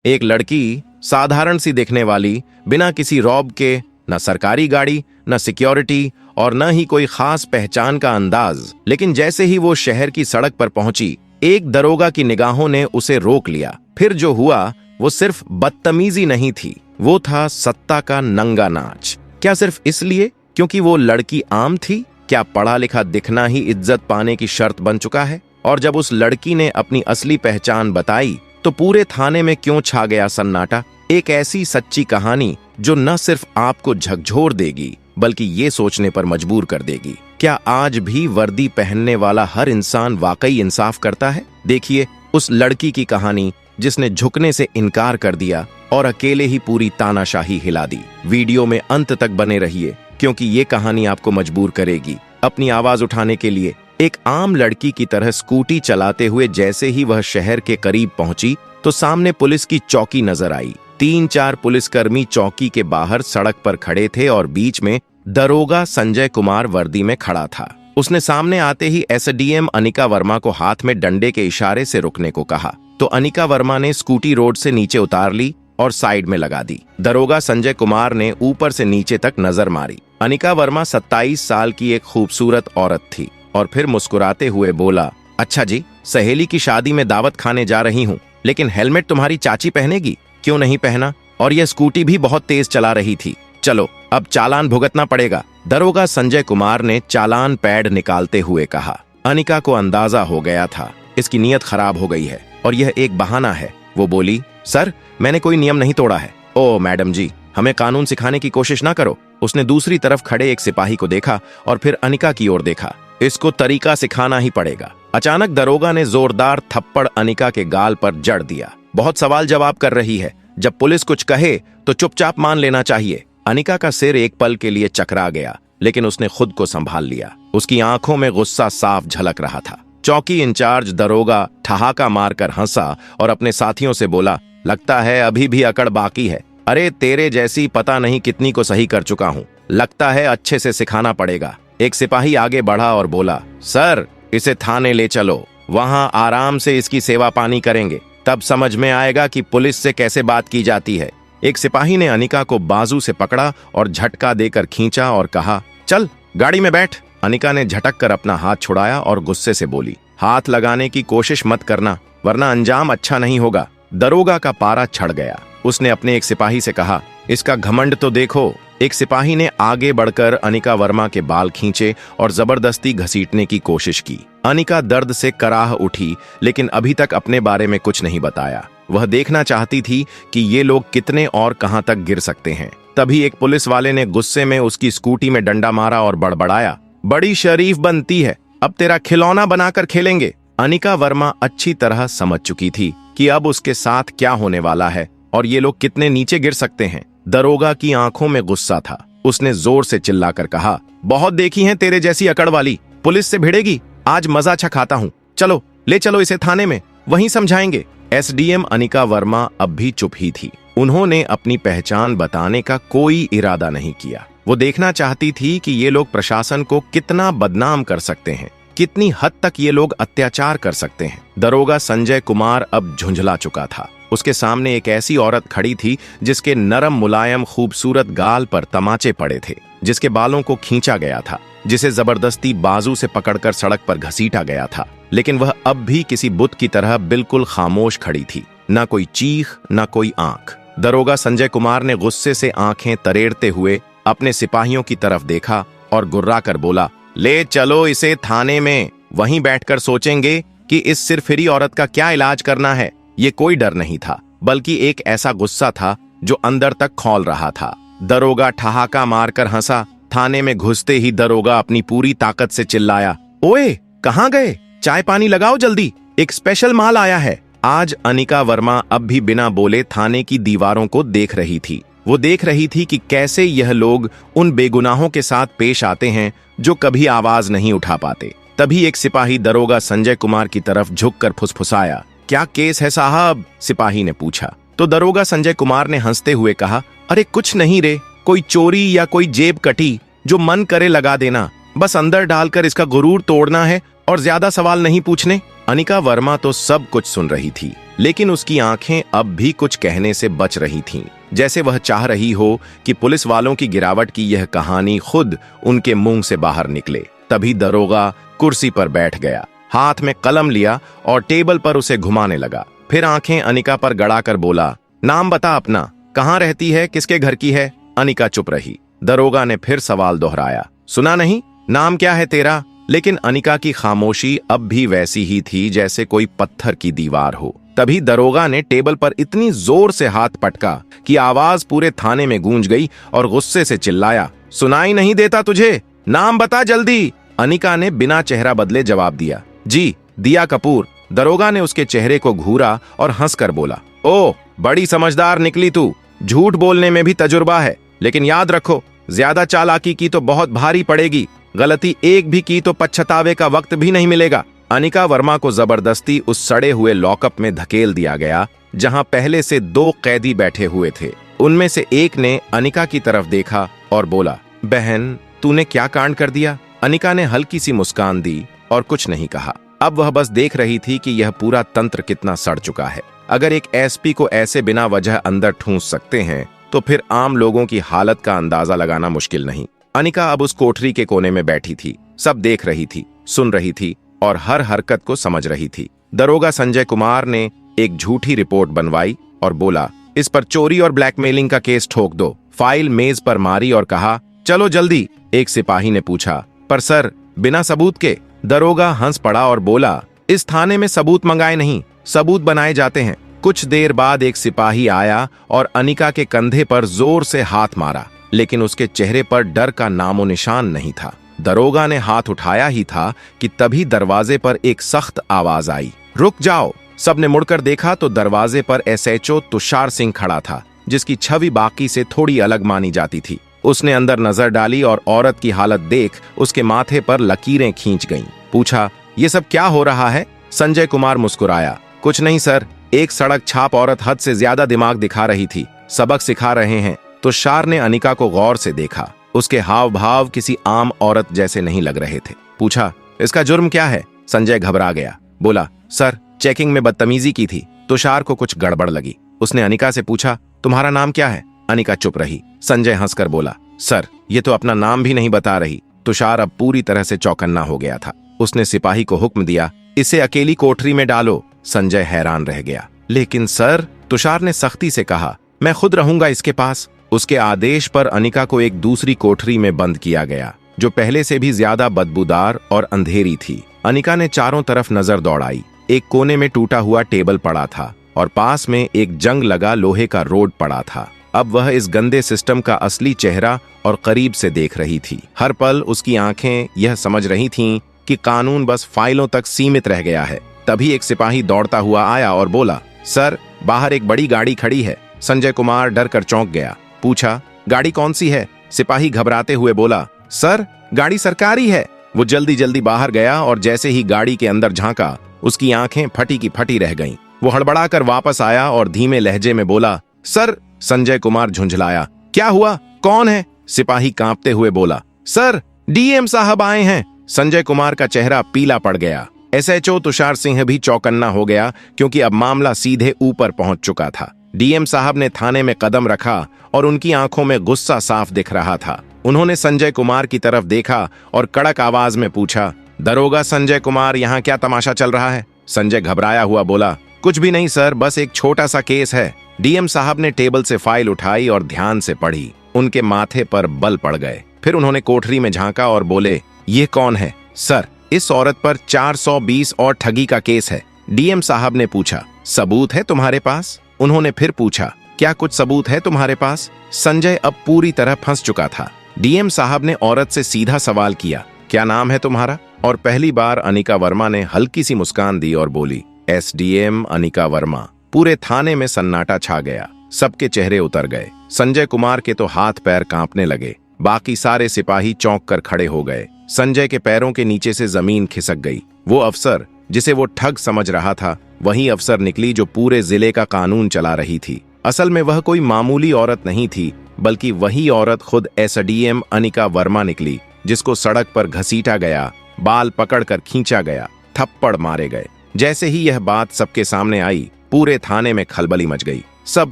एक लड़की, साधारण सी दिखने वाली, बिना किसी रौब के, न सरकारी गाड़ी, न सिक्योरिटी और न ही कोई खास पहचान का अंदाज। लेकिन जैसे ही वो शहर की सड़क पर पहुंची, एक दरोगा की निगाहों ने उसे रोक लिया। फिर जो हुआ वो सिर्फ बदतमीजी नहीं थी, वो था सत्ता का नंगा नाच। क्या सिर्फ इसलिए क्योंकि वो लड़की आम थी? क्या पढ़ा लिखा दिखना ही इज्जत पाने की शर्त बन चुका है? और जब उस लड़की ने अपनी असली पहचान बताई तो पूरे थाने में क्यों छा गया सन्नाटा। एक ऐसी सच्ची कहानी जो न सिर्फ आपको झकझोर देगी बल्कि ये सोचने पर मजबूर कर देगी, क्या आज भी वर्दी पहनने वाला हर इंसान वाकई इंसाफ करता है? देखिए उस लड़की की कहानी जिसने झुकने से इनकार कर दिया और अकेले ही पूरी तानाशाही हिला दी। वीडियो में अंत तक बने रहिए क्योंकि ये कहानी आपको मजबूर करेगी अपनी आवाज उठाने के लिए। एक आम लड़की की तरह स्कूटी चलाते हुए जैसे ही वह शहर के करीब पहुंची तो सामने पुलिस की चौकी नजर आई। 3-4 पुलिसकर्मी चौकी के बाहर सड़क पर खड़े थे और बीच में दरोगा संजय कुमार वर्दी में खड़ा था। उसने सामने आते ही एसडीएम अनिका वर्मा को हाथ में डंडे के इशारे से रुकने को कहा तो अनिका वर्मा ने स्कूटी रोड से नीचे उतार ली और साइड में लगा दी। दरोगा संजय कुमार ने ऊपर से नीचे तक नजर मारी। अनिका वर्मा 27 साल की एक खूबसूरत औरत थी और फिर मुस्कुराते हुए बोला, अच्छा जी, सहेली की शादी में दावत खाने जा रही हूँ, लेकिन हेलमेट तुम्हारी चाची पहनेगी, क्यों नहीं पहना? और यह स्कूटी भी बहुत तेज चला रही थी। चलो अब चालान भुगतना पड़ेगा। दरोगा संजय कुमार ने चालान पैड निकालते हुए कहा। अनिका को अंदाजा हो गया था इसकी नीयत खराब हो गई है और यह एक बहाना है। वो बोली, सर मैंने कोई नियम नहीं तोड़ा है। ओ मैडम जी, हमें कानून सिखाने की कोशिश ना करो। उसने दूसरी तरफ खड़े एक सिपाही को देखा और फिर अनिका की ओर देखा। इसको तरीका सिखाना ही पड़ेगा। अचानक दरोगा ने जोरदार थप्पड़ अनिका के गाल पर जड़ दिया। बहुत सवाल जवाब कर रही है, जब पुलिस कुछ कहे तो चुपचाप मान लेना चाहिए। अनिका का सिर एक पल के लिए चकरा गया, लेकिन उसने खुद को संभाल लिया। उसकी आंखों में गुस्सा साफ झलक रहा था। चौकी इंचार्ज दरोगा ठहाका मारकर हंसा और अपने साथियों से बोला, लगता है अभी भी अकड़ बाकी है। अरे तेरे जैसी पता नहीं कितनी को सही कर चुका हूँ, लगता है अच्छे से सिखाना पड़ेगा। एक सिपाही आगे बढ़ा और बोला, सर इसे थाने ले चलो, वहां आराम से इसकी सेवा पानी करेंगे, तब समझ में आएगा कि पुलिस से कैसे बात की जाती है। एक सिपाही ने अनिका को बाजू से पकड़ा और झटका देकर खींचा और कहा, चल गाड़ी में बैठ। अनिका ने झटक कर अपना हाथ छुड़ाया और गुस्से से बोली, हाथ लगाने की कोशिश मत करना वरना अंजाम अच्छा नहीं होगा। दरोगा का पारा चढ़ गया। उसने अपने एक सिपाही से कहा, इसका घमंड तो देखो। एक सिपाही ने आगे बढ़कर अनिका वर्मा के बाल खींचे और जबरदस्ती घसीटने की कोशिश की। अनिका दर्द से कराह उठी, लेकिन अभी तक अपने बारे में कुछ नहीं बताया। वह देखना चाहती थी कि ये लोग कितने और कहां तक गिर सकते हैं। तभी एक पुलिस वाले ने गुस्से में उसकी स्कूटी में डंडा मारा और बड़बड़ाया, बड़ी शरीफ बनती है, अब तेरा खिलौना बनाकर खेलेंगे। अनिका वर्मा अच्छी तरह समझ चुकी थी कि अब उसके साथ क्या होने वाला है और ये लोग कितने नीचे गिर सकते हैं। दरोगा की आंखों में गुस्सा था। उसने जोर से चिल्लाकर कहा, बहुत देखी है तेरे जैसी अकड़ वाली, पुलिस से भिड़ेगी, आज मजा छकाता हूँ। चलो ले चलो इसे थाने में, वहीं समझाएंगे। एसडीएम अनिका वर्मा अब भी चुप ही थी। उन्होंने अपनी पहचान बताने का कोई इरादा नहीं किया। वो देखना चाहती थी कि ये लोग प्रशासन को कितना बदनाम कर सकते हैं, कितनी हद तक ये लोग अत्याचार कर सकते हैं। दरोगा संजय कुमार अब झुंझला चुका था। उसके सामने एक ऐसी औरत खड़ी थी जिसके नरम मुलायम खूबसूरत गाल पर तमाचे पड़े थे, जिसके बालों को खींचा गया था, जिसे जबरदस्ती बाजू से पकड़कर सड़क पर घसीटा गया था। लेकिन वह अब भी किसी बुत की तरह बिल्कुल खामोश खड़ी थी, ना कोई चीख ना कोई आंख। दरोगा संजय कुमार ने गुस्से से आंखें तरेड़ते हुए अपने सिपाहियों की तरफ देखा और गुर्रा कर बोला, ले चलो इसे थाने में, वहीं बैठकर सोचेंगे कि इस सिरफिरी औरत का क्या इलाज करना है। ये कोई डर नहीं था, बल्कि एक ऐसा गुस्सा था जो अंदर तक खौल रहा था। दरोगा ठहाका मारकर हंसा। थाने में घुसते ही दरोगा अपनी पूरी ताकत से चिल्लाया, ओए कहाँ गए, चाय पानी लगाओ जल्दी, एक स्पेशल माल आया है। आज अनिका वर्मा अब भी बिना बोले थाने की दीवारों को देख रही थी। वो देख रही थी कि कैसे यह लोग उन बेगुनाहों के साथ पेश आते हैं जो कभी आवाज नहीं उठा पाते। तभी एक सिपाही दरोगा संजय कुमार की तरफ झुककर फुसफुसाया, क्या केस है साहब? सिपाही ने पूछा। तो दरोगा संजय कुमार ने हंसते हुए कहा, अरे कुछ नहीं रे, कोई चोरी या कोई जेब कटी, जो मन करे लगा देना, बस अंदर डालकर इसका गुरूर तोड़ना है और ज्यादा सवाल नहीं पूछने। अनिका वर्मा तो सब कुछ सुन रही थी, लेकिन उसकी आंखें अब भी कुछ कहने से बच रही थीं, जैसे वह चाह रही हो कि पुलिस वालों की गिरावट की यह कहानी खुद उनके मुंह से बाहर निकले। तभी दरोगा कुर्सी पर बैठ गया, हाथ में कलम लिया और टेबल पर उसे घुमाने लगा। फिर आंखें अनिका पर गड़ाकर बोला, नाम बता अपना, कहाँ रहती है, किसके घर की है? अनिका चुप रही। दरोगा ने फिर सवाल दोहराया, सुना नहीं, नाम क्या है तेरा? लेकिन अनिका की खामोशी अब भी वैसी ही थी जैसे कोई पत्थर की दीवार हो। तभी दरोगा ने टेबल पर इतनी जोर से हाथ पटका कि आवाज पूरे थाने में गूंज गई और गुस्से से चिल्लाया, सुनाई नहीं देता तुझे? नाम बता जल्दी। अनिका ने बिना चेहरा बदले जवाब दिया, जी दिया कपूर। दरोगा ने उसके चेहरे को घूरा और हंसकर बोला, ओ बड़ी समझदार निकली तू, झूठ बोलने में भी तजुर्बा है, लेकिन याद रखो ज्यादा चालाकी की तो बहुत भारी पड़ेगी, गलती एक भी की तो पछतावे का वक्त भी नहीं मिलेगा। अनिका वर्मा को जबरदस्ती उस सड़े हुए लॉकअप में धकेल दिया गया जहां पहले से 2 कैदी बैठे हुए थे। उनमें से एक ने अनिका की तरफ देखा और बोला, बहन तूने क्या कांड कर दिया? अनिका ने हल्की सी मुस्कान दी और कुछ नहीं कहा। अब वह बस देख रही थी कि यह पूरा तंत्र कितना सड़ चुका है। अगर एक एसपी को ऐसे बिना वजह अंदर ठूंस सकते हैं तो फिर आम लोगों की हालत का अंदाजा लगाना मुश्किल नहीं। अनिका अब उस कोठरी के कोने में बैठी थी, सब देख रही थी, सुन रही थी और हर हरकत को समझ रही थी। दरोगा संजय कुमार ने एक झूठी रिपोर्ट बनवाई और बोला, इस पर चोरी और ब्लैकमेलिंग का केस ठोक दो। फाइल मेज पर मारी और कहा, चलो जल्दी। एक सिपाही ने पूछा, पर सर बिना सबूत के? दरोगा हंस पड़ा और बोला, इस थाने में सबूत मंगाए नहीं, सबूत बनाए जाते हैं। कुछ देर बाद एक सिपाही आया और अनिका के कंधे पर जोर से हाथ मारा, लेकिन उसके चेहरे पर डर का नामो निशान नहीं था। दरोगा ने हाथ उठाया ही था कि तभी दरवाजे पर एक सख्त आवाज आई, रुक जाओ। सबने मुड़कर देखा तो दरवाजे पर एसएचओ तुषार सिंह खड़ा था, जिसकी छवि बाकी से थोड़ी अलग मानी जाती थी। उसने अंदर नजर डाली और औरत की हालत देख उसके माथे पर लकीरें खींच गईं। पूछा, ये सब क्या हो रहा है? संजय कुमार मुस्कुराया, कुछ नहीं सर, एक सड़क छाप औरत हद से ज्यादा दिमाग दिखा रही थी, सबक सिखा रहे हैं। तुषार ने अनिका को गौर से देखा, उसके हाव भाव किसी आम औरत जैसे नहीं लग रहे थे। पूछा, इसका जुर्म क्या है? संजय घबरा गया, बोला, सर चेकिंग में बदतमीजी की थी। तुषार को कुछ गड़बड़ लगी। उसने अनिका से पूछा, तुम्हारा नाम क्या है? अनिका चुप रही। संजय हंसकर बोला, सर ये तो अपना नाम भी नहीं बता रही। तुषार अब पूरी तरह से चौकन्ना हो गया था। उसने सिपाही को हुक्म दिया, इसे अकेली कोठरी में डालो। संजय हैरान रह गया। लेकिन सर, तुषार ने सख्ती से कहा, मैं खुद रहूंगा इसके पास। उसके आदेश पर अनिका को एक दूसरी कोठरी में बंद किया गया, जो पहले से भी ज्यादा बदबूदार और अंधेरी थी। अनिका ने चारों तरफ नजर दौड़ाई। एक कोने में टूटा हुआ टेबल पड़ा था और पास में एक जंग लगा लोहे का रोड पड़ा था। अब वह इस गंदे सिस्टम का असली चेहरा और करीब से देख रही थी। हर पल उसकी आंखें यह समझ रही थीं कि कानून बस फाइलों तक सीमित रह गया है। तभी एक सिपाही दौड़ता हुआ आया और बोला, सर बाहर एक बड़ी गाड़ी खड़ी है। संजय कुमार डर कर चौंक गया। पूछा, गाड़ी कौन सी है? सिपाही घबराते हुए बोला, सर गाड़ी सरकारी है। वो जल्दी जल्दी बाहर गया और जैसे ही गाड़ी के अंदर झांका, उसकी आंखें फटी की फटी रह गईं। वो हड़बड़ाकर वापस आया और धीमे लहजे में बोला, सर। संजय कुमार झुंझलाया, क्या हुआ, कौन है? सिपाही कांपते हुए बोला, सर डीएम साहब आए हैं। संजय कुमार का चेहरा पीला पड़ गया। एसएचओ तुषार सिंह भी चौकन्ना हो गया, क्योंकि अब मामला सीधे ऊपर पहुंच चुका था। डीएम साहब ने थाने में कदम रखा और उनकी आंखों में गुस्सा साफ दिख रहा था। उन्होंने संजय कुमार की तरफ देखा और कड़क आवाज में पूछा, दरोगा संजय कुमार, यहाँ क्या तमाशा चल रहा है? संजय घबराया हुआ बोला, कुछ भी नहीं सर, बस एक छोटा सा केस है। डीएम साहब ने टेबल से फाइल उठाई और ध्यान से पढ़ी। उनके माथे पर बल पड़ गए। फिर उन्होंने कोठरी में झांका और बोले, ये कौन है? सर इस औरत पर 420 और ठगी का केस है। डीएम साहब ने पूछा, सबूत है तुम्हारे पास? उन्होंने फिर पूछा, क्या कुछ सबूत है तुम्हारे पास? संजय अब पूरी तरह फंस चुका था। डीएम साहब ने औरत से सीधा सवाल किया, क्या नाम है तुम्हारा? और पहली बार अनिका वर्मा ने हल्की सी मुस्कान दी और बोली, एसडीएम अनिका वर्मा। पूरे थाने में सन्नाटा छा गया। सबके चेहरे उतर गए। संजय कुमार के तो हाथ पैर कांपने लगे। बाकी सारे सिपाही चौंक कर खड़े हो गए। संजय के पैरों के नीचे से जमीन खिसक गई। वो अफसर जिसे वो ठग समझ रहा था, वही अफसर निकली जो पूरे जिले का कानून चला रही थी। असल में वह कोई मामूली औरत नहीं थी, बल्कि वही औरत खुद एसडीएम अनिका वर्मा निकली, जिसको सड़क पर घसीटा गया, बाल पकड़कर खींचा गया, थप्पड़ मारे गए। जैसे ही यह बात सबके सामने आई, पूरे थाने में खलबली मच गई। सब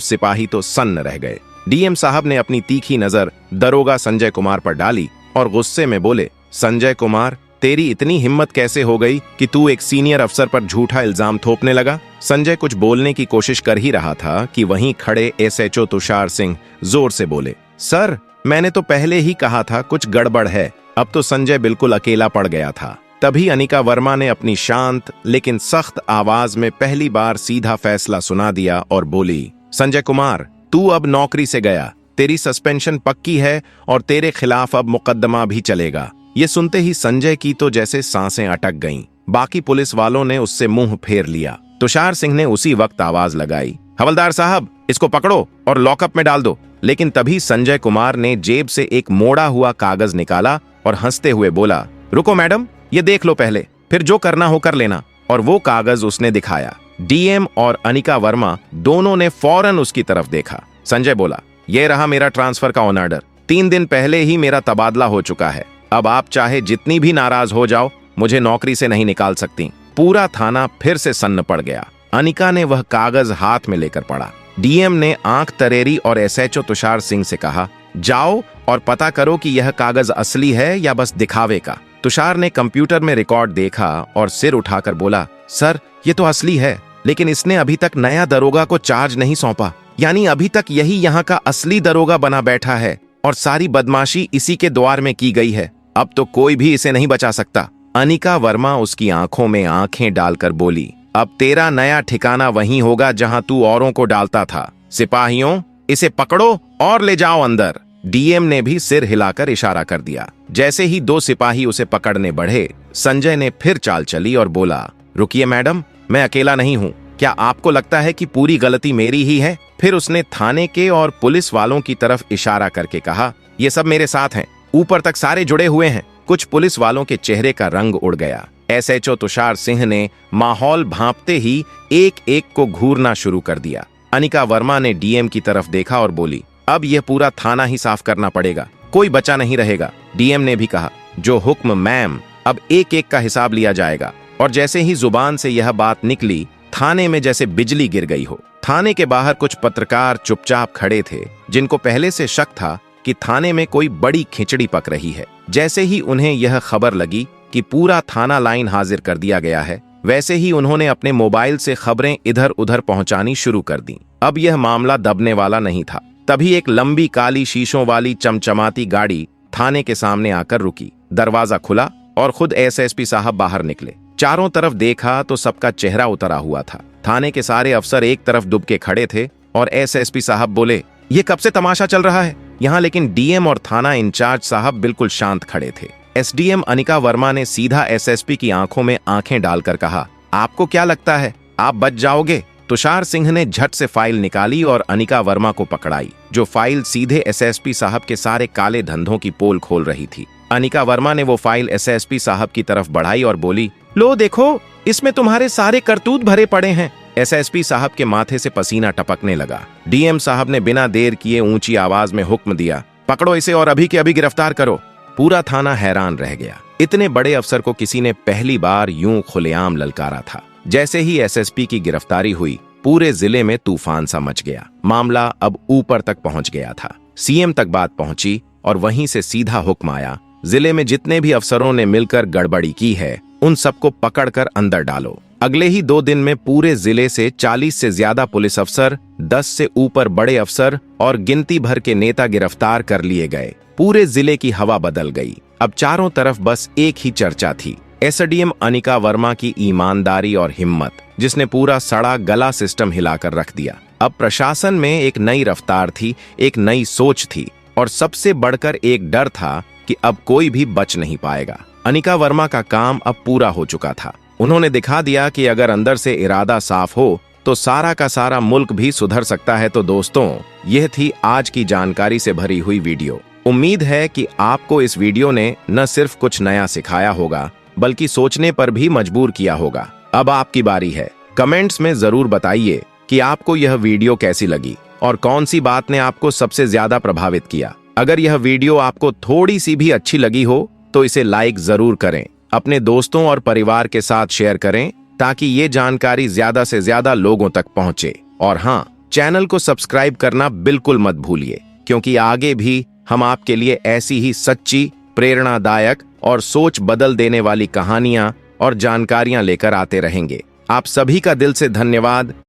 सिपाही तो सन्न रह गए। डीएम साहब ने अपनी तीखी नजर दरोगा संजय कुमार पर डाली और गुस्से में बोले, संजय कुमार, तेरी इतनी हिम्मत कैसे हो गई कि तू एक सीनियर अफसर पर झूठा इल्जाम थोपने लगा? संजय कुछ बोलने की कोशिश कर ही रहा था कि वहीं खड़े एसएचओ तुषार सिंह जोर से बोले, सर, मैंने तो पहले ही कहा था कुछ गड़बड़ है। अब तो संजय बिल्कुल अकेला पड़ गया था। तभी अनिका वर्मा ने अपनी शांत लेकिन सख्त आवाज में पहली बार सीधा फैसला सुना दिया और बोली, संजय कुमार, तू अब नौकरी से गया, तेरी सस्पेंशन पक्की है और तेरे खिलाफ अब मुकदमा भी चलेगा। ये सुनते ही संजय की तो जैसे सांसें अटक गईं। बाकी पुलिस वालों ने उससे मुंह फेर लिया। तुषार सिंह ने उसी वक्त आवाज लगाई, हवलदार साहब, इसको पकड़ो और लॉकअप में डाल दो। लेकिन तभी संजय कुमार ने जेब से एक मोड़ा हुआ कागज निकाला और हंसते हुए बोला, रुको मैडम, ये देख लो पहले, फिर जो करना हो कर लेना। और वो कागज उसने दिखाया। डीएम और अनिका वर्मा दोनों ने फौरन उसकी तरफ देखा। संजय बोला, ये रहा मेरा ट्रांसफर का ऑन ऑर्डर। 3 दिन पहले ही मेरा तबादला हो चुका है। अब आप चाहे जितनी भी नाराज हो जाओ, मुझे नौकरी से नहीं निकाल सकती। पूरा थाना फिर से सन्न पड़ गया। अनिका ने वह कागज हाथ में लेकर पढ़ा। डीएम ने आंख तरेरी और एसएचओ तुषार सिंह से कहा, जाओ और पता करो कि यह कागज असली है या बस दिखावे का। तुषार ने कंप्यूटर में रिकॉर्ड देखा और सिर उठाकर बोला, सर, ये तो असली है, लेकिन इसने अभी तक नया दरोगा को चार्ज नहीं सौंपा। यानी अभी तक यही यहाँ का असली दरोगा बना बैठा है और सारी बदमाशी इसी के द्वार में की गई है। अब तो कोई भी इसे नहीं बचा सकता। अनिका वर्मा उसकी आंखों में आंखें डालकर बोली, अब तेरा नया ठिकाना वहीं होगा जहां तू औरों को डालता था। सिपाहियों, इसे पकड़ो और ले जाओ अंदर। डीएम ने भी सिर हिलाकर इशारा कर दिया। जैसे ही 2 सिपाही उसे पकड़ने बढ़े, संजय ने फिर चाल चली और बोला, रुकिए मैडम, मैं अकेला नहीं हूं। क्या आपको लगता है कि पूरी गलती मेरी ही है? फिर उसने थाने के और पुलिस वालों की तरफ इशारा करके कहा, ये सब मेरे साथ हैं, ऊपर तक सारे जुड़े हुए हैं। कुछ पुलिस वालों के चेहरे का रंग उड़ गया। एसएचओ तुषार सिंह ने माहौल भांपते ही एक एक को घूरना शुरू कर दिया। अनिका वर्मा ने डीएम की तरफ देखा और बोली, अब यह पूरा थाना ही साफ करना पड़ेगा, कोई बचा नहीं रहेगा। डीएम ने भी कहा, जो हुक्म मैम, अब एक एक का हिसाब लिया जाएगा। और जैसे ही जुबान से यह बात निकली, थाने में जैसे बिजली गिर गई हो। थाने के बाहर कुछ पत्रकार चुपचाप खड़े थे, जिनको पहले से शक था कि थाने में कोई बड़ी खिचड़ी पक रही है। जैसे ही उन्हें यह खबर लगी कि पूरा थाना लाइन हाजिर कर दिया गया है, वैसे ही उन्होंने अपने मोबाइल से खबरें इधर उधर पहुंचानी शुरू कर दी। अब यह मामला दबने वाला नहीं था। तभी एक लंबी काली शीशों वाली चमचमाती गाड़ी थाने के सामने आकर रुकी। दरवाजा खुला और खुद एसएसपी साहब बाहर निकले। चारों तरफ देखा तो सबका चेहरा उतरा हुआ था। थाने के सारे अफसर एक तरफ दुबके खड़े थे और एसएसपी साहब बोले, ये कब से तमाशा चल रहा है यहाँ? लेकिन डीएम और थाना इंचार्ज साहब बिल्कुल शांत खड़े थे। एसडीएम अनिका वर्मा ने सीधा एसएसपी की आंखों में आंखें डालकर कहा, आपको क्या लगता है आप बच जाओगे? तुषार सिंह ने झट से फाइल निकाली और अनिका वर्मा को पकड़ाई, जो फाइल सीधे एसएसपी साहब के सारे काले धंधों की पोल खोल रही थी। अनिका वर्मा ने वो फाइल एसएसपी साहब की तरफ बढ़ाई और बोली, लो देखो, इसमें तुम्हारे सारे करतूत भरे पड़े हैं। एसएसपी साहब के माथे से पसीना टपकने लगा। डीएम साहब ने बिना देर किए ऊंची आवाज में हुक्म दिया, पकड़ो इसे और अभी के अभी गिरफ्तार करो। पूरा थाना हैरान रह गया। इतने बड़े अफसर को किसी ने पहली बार यूं खुलेआम ललकारा था। जैसे ही एसएसपी की गिरफ्तारी हुई, पूरे जिले में तूफान सा मच गया। मामला अब ऊपर तक पहुंच गया था। सीएम तक बात पहुंची और वहीं से सीधा हुक्म आया, जिले में जितने भी अफसरों ने मिलकर गड़बड़ी की है, उन सबको पकड़कर अंदर डालो। अगले ही 2 दिन में पूरे जिले से 40 से ज्यादा पुलिस अफसर, 10 से ऊपर बड़े अफसर और गिनती भर के नेता गिरफ्तार कर लिए गए। पूरे जिले की हवा बदल गई। अब चारों तरफ बस एक ही चर्चा थी, एसडीएम अनिका वर्मा की ईमानदारी और हिम्मत, जिसने पूरा सड़ा गला सिस्टम हिलाकर रख दिया। अब प्रशासन में एक नई रफ्तार थी, एक नई सोच थी और सबसे बढ़कर एक डर था कि अब कोई भी बच नहीं पाएगा। अनिका वर्मा का काम अब पूरा हो चुका था। उन्होंने दिखा दिया कि अगर अंदर से इरादा साफ हो तो सारा का सारा मुल्क भी सुधर सकता है। तो दोस्तों, यह थी आज की जानकारी से भरी हुई वीडियो। उम्मीद है कि आपको इस वीडियो ने न सिर्फ कुछ नया सिखाया होगा, बल्कि सोचने पर भी मजबूर किया होगा। अब आपकी बारी है। कमेंट्स में जरूर बताइए कि आपको यह वीडियो कैसी लगी और कौन सी बात ने आपको सबसे ज्यादा प्रभावित किया। अगर यह वीडियो आपको थोड़ी सी भी अच्छी लगी हो तो इसे लाइक जरूर करें अपने दोस्तों और परिवार के साथ शेयर करें ताकि ये जानकारी ज्यादा से ज्यादा लोगों तक पहुंचे। और हाँ, चैनल को सब्सक्राइब करना बिल्कुल मत भूलिए, क्योंकि आगे भी हम आपके लिए ऐसी ही सच्ची, प्रेरणादायक और सोच बदल देने वाली कहानियां और जानकारियां लेकर आते रहेंगे। आप सभी का दिल से धन्यवाद।